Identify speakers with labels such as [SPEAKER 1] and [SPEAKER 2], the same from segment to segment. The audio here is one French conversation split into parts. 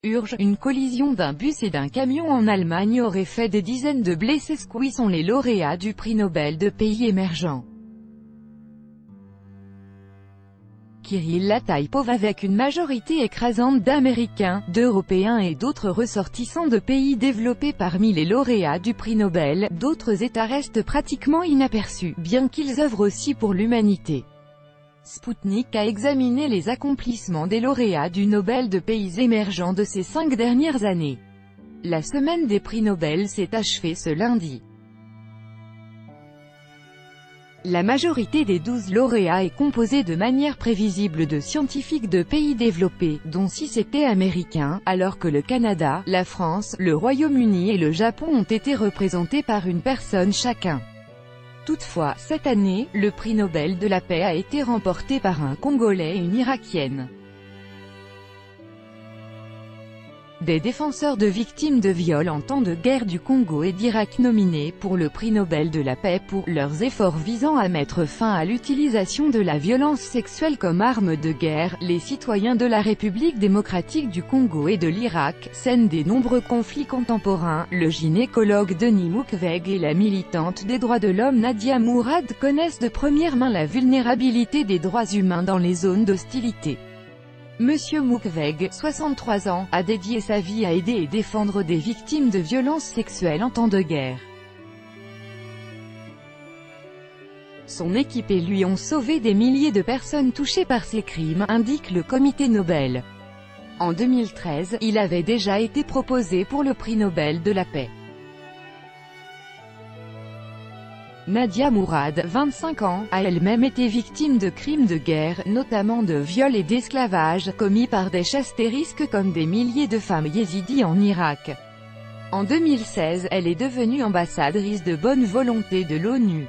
[SPEAKER 1] Urge, une collision d'un bus et d'un camion en Allemagne aurait fait des dizaines de blessés. Qui sont les lauréats du prix Nobel de pays émergents? Kirill Lataipov, avec une majorité écrasante d'Américains, d'Européens et d'autres ressortissants de pays développés parmi les lauréats du prix Nobel, d'autres États restent pratiquement inaperçus, bien qu'ils œuvrent aussi pour l'humanité. Sputnik a examiné les accomplissements des lauréats du Nobel de pays émergents de ces 5 dernières années. La semaine des prix Nobel s'est achevée ce lundi. La majorité des 12 lauréats est composée de manière prévisible de scientifiques de pays développés, dont 6 étaient américains, alors que le Canada, la France, le Royaume-Uni et le Japon ont été représentés par une personne chacun. Toutefois, cette année, le prix Nobel de la paix a été remporté par un Congolais et une Irakienne. Des défenseurs de victimes de viols en temps de guerre du Congo et d'Irak nominés pour le prix Nobel de la paix pour leurs efforts visant à mettre fin à l'utilisation de la violence sexuelle comme arme de guerre, les citoyens de la République démocratique du Congo et de l'Irak, scène des nombreux conflits contemporains, le gynécologue Denis Mukwege et la militante des droits de l'homme Nadia Mourad connaissent de première main la vulnérabilité des droits humains dans les zones d'hostilité. Monsieur Mukwege, 63 ans, a dédié sa vie à aider et défendre des victimes de violences sexuelles en temps de guerre. Son équipe et lui ont sauvé des milliers de personnes touchées par ces crimes, indique le comité Nobel. En 2013, il avait déjà été proposé pour le prix Nobel de la paix. Nadia Mourad, 25 ans, a elle-même été victime de crimes de guerre, notamment de viols et d'esclavage, commis par des chastérisques comme des milliers de femmes yézidis en Irak. En 2016, elle est devenue ambassadrice de bonne volonté de l'ONU.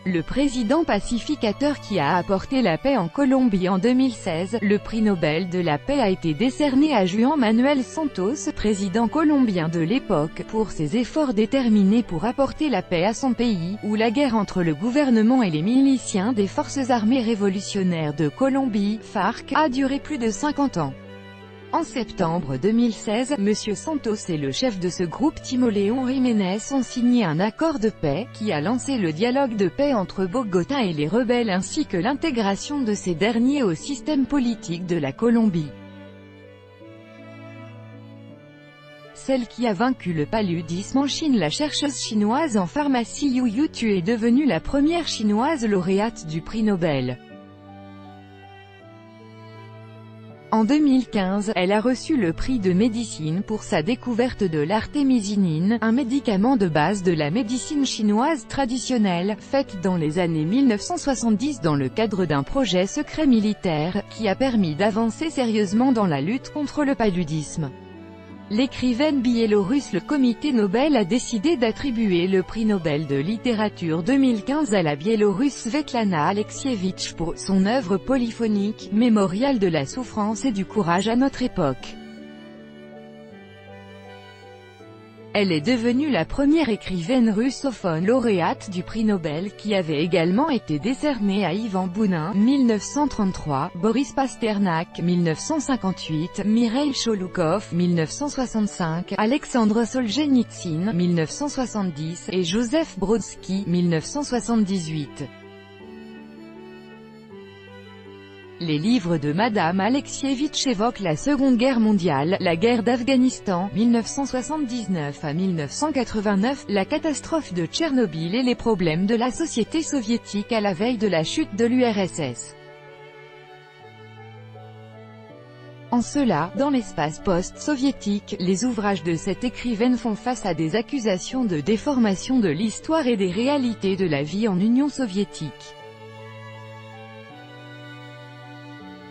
[SPEAKER 1] Le président pacificateur qui a apporté la paix en Colombie en 2016, le prix Nobel de la paix a été décerné à Juan Manuel Santos, président colombien de l'époque, pour ses efforts déterminés pour apporter la paix à son pays, où la guerre entre le gouvernement et les miliciens des forces armées révolutionnaires de Colombie, FARC, a duré plus de 50 ans. En septembre 2016, M. Santos et le chef de ce groupe Timoleon Jiménez ont signé un accord de paix, qui a lancé le dialogue de paix entre Bogota et les rebelles ainsi que l'intégration de ces derniers au système politique de la Colombie. Celle qui a vaincu le paludisme en Chine. La chercheuse chinoise en pharmacie Yu Tu est devenue la première chinoise lauréate du prix Nobel. En 2015, elle a reçu le prix de médecine pour sa découverte de l'artémisinine, un médicament de base de la médecine chinoise traditionnelle, faite dans les années 1970 dans le cadre d'un projet secret militaire, qui a permis d'avancer sérieusement dans la lutte contre le paludisme. L'écrivaine biélorusse. Le comité Nobel a décidé d'attribuer le prix Nobel de littérature 2015 à la biélorusse Svetlana Alexievitch pour son œuvre polyphonique, mémorial de la souffrance et du courage à notre époque. Elle est devenue la première écrivaine russophone lauréate du prix Nobel, qui avait également été décerné à Ivan Bounin, 1933, Boris Pasternak, 1958, Mikhaïl Choloukov, 1965, Alexandre Solzhenitsyn, 1970, et Joseph Brodsky, 1978. Les livres de Madame Alexievitch évoquent la Seconde Guerre mondiale, la guerre d'Afghanistan, 1979 à 1989, la catastrophe de Tchernobyl et les problèmes de la société soviétique à la veille de la chute de l'URSS. En cela, dans l'espace post-soviétique, les ouvrages de cette écrivaine font face à des accusations de déformation de l'histoire et des réalités de la vie en Union soviétique.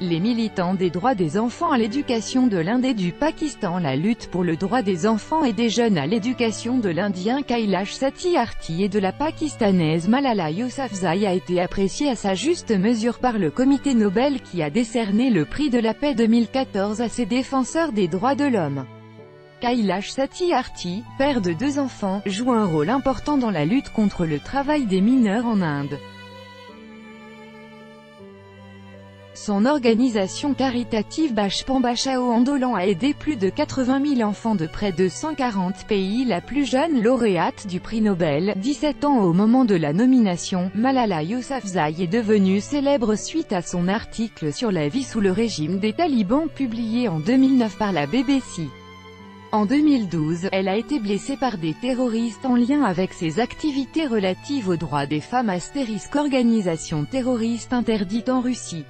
[SPEAKER 1] Les militants des droits des enfants à l'éducation de l'Inde et du Pakistan. La lutte pour le droit des enfants et des jeunes à l'éducation de l'Indien Kailash Satyarthi et de la Pakistanaise Malala Yousafzai a été appréciée à sa juste mesure par le comité Nobel qui a décerné le prix de la paix 2014 à ces défenseurs des droits de l'homme. Kailash Satyarthi, père de 2 enfants, joue un rôle important dans la lutte contre le travail des mineurs en Inde. Son organisation caritative Bachpan Bachao Andolan a aidé plus de 80 000 enfants de près de 140 pays. La plus jeune lauréate du prix Nobel, 17 ans au moment de la nomination, Malala Yousafzai est devenue célèbre suite à son article sur la vie sous le régime des talibans publié en 2009 par la BBC. En 2012, elle a été blessée par des terroristes en lien avec ses activités relatives aux droits des femmes *, organisation terroriste interdite en Russie.